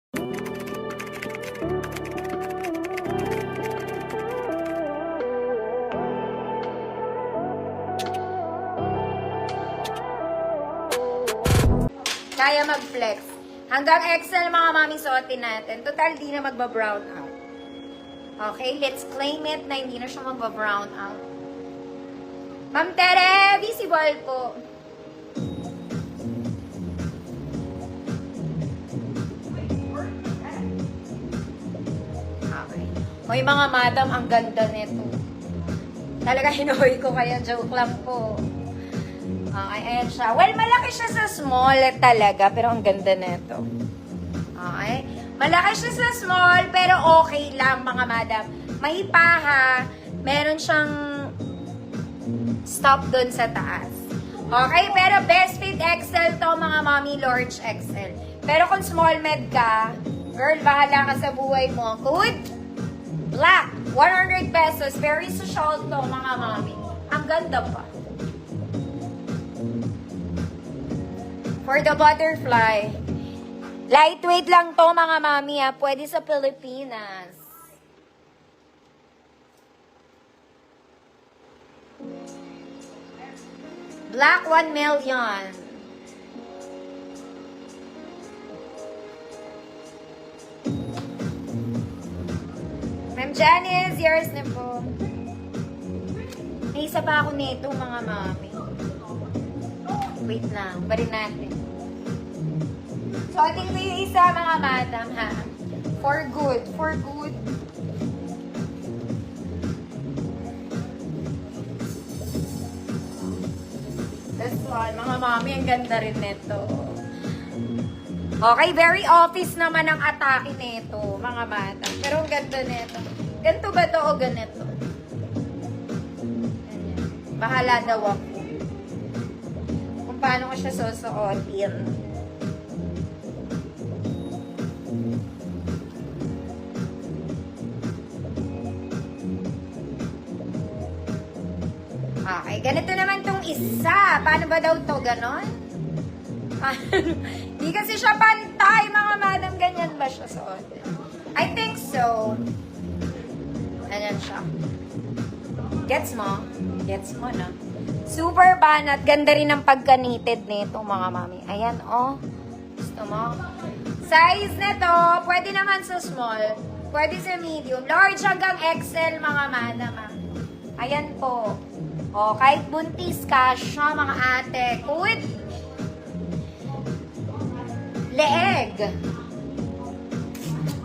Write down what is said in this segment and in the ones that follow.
Kaya mag-flex. Hanggang XL mga mami suotin natin. Total, di na magba-brown out. Okay, let's claim it na hindi na siya magba-brown out. Ma'am Tere, visible po. Okay. Hoy mga madam, ang ganda nito. Talaga hinuhoy ko kaya, joke lang po. Okay, ayan siya. Well, malaki siya sa small talaga, pero ang ganda nito. Okay? Malaki siya sa small, pero okay lang mga madam. May paha, meron siyang stop dun sa taas. Okay, pero best fit XL to mga mommy, large XL. Pero kung small med ka, girl, bahala ka sa buhay mo. Good? Black, 100 pesos. Very social to mga mommy. Ang ganda pa. For the butterfly. Lightweight lang to mga mami ha. Pwede sa Pilipinas. Black 1 million. Ma'am Janice, yours na po. May isa pa ako nito mga mami. Wait lang, pa rin natin. So, I think yung isa mga madam ha. For good, for good. This one, mga mami, ang ganda rin nito. Okay, very office naman ang atake nito, mga madam. Pero ang ganda nito. Ganito ba to o ganito? Bahala daw ako. Kung paano ko siya susuotin. Okay, ganito naman tong isa. Paano ba daw to? Ganon? Di kasi siya pantay, mga madam. Ganyan ba siya suotin? I think so. Ganyan siya. Gets mo? Gets mo na. Super banat. Ganda rin ang pagka-knitted nito, mga mami. Ayan, oh. Gusto mo? Size nito, pwede naman sa small. Pwede sa medium. Large hanggang XL, mga madam. Ayan po. O, kahit buntis ka, siya, mga ate. Good. Leeg.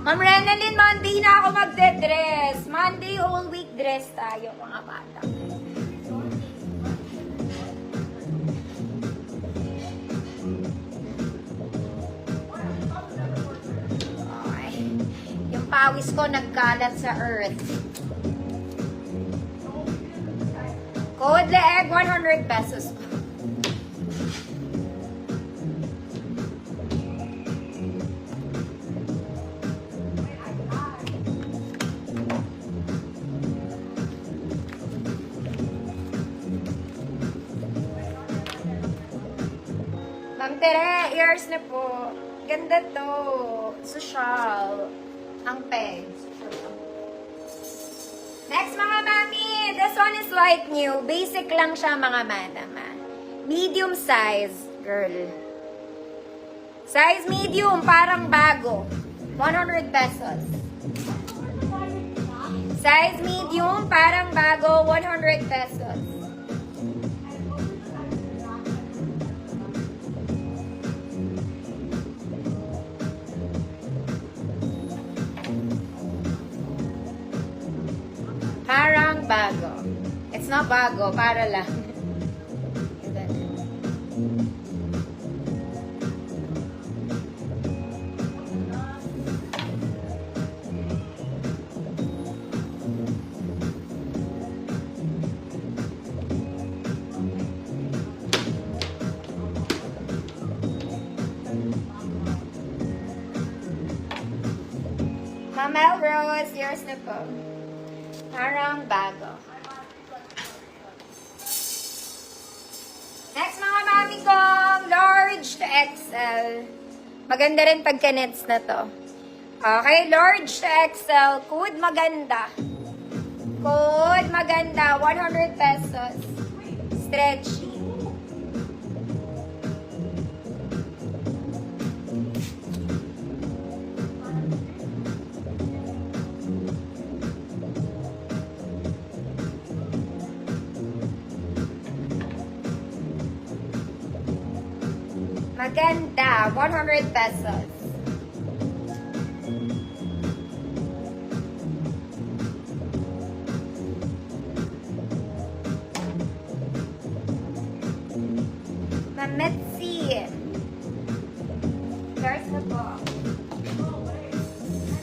Ma'am Renalyn, Monday na ako magde-dress. Monday, whole week dress tayo, mga bata. Okay. Yung pawis ko nagkalat sa earth. Code leeg, 100 pesos. Ma'am Tere, ears na po. Ganda to. Social. Ang peg. Next mga mami, this one is like new. Basic lang siya mga madam. Medium size, girl. Size medium, parang bago. 100 pesos. Size medium, parang bago, 100 pesos. Parang bago. It's not bago, para lang. Ma'am Melrose, yours na po. Parang bago. Next mga mami kong, large to XL. Maganda rin pagka-nets na to. Okay, large to XL. Code maganda. Code maganda. 100 pesos. Stretchy. Maganda. 100 pesos. Mametsi. There's the box.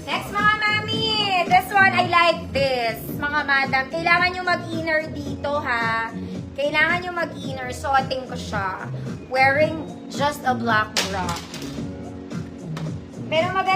Next, mga mami. This one, I like this. Mga madam, kailangan nyo mag-inner dito, ha? Kailangan nyo mag-inner. Suoting ko siya. Wearing just a black bra. Pero maganda.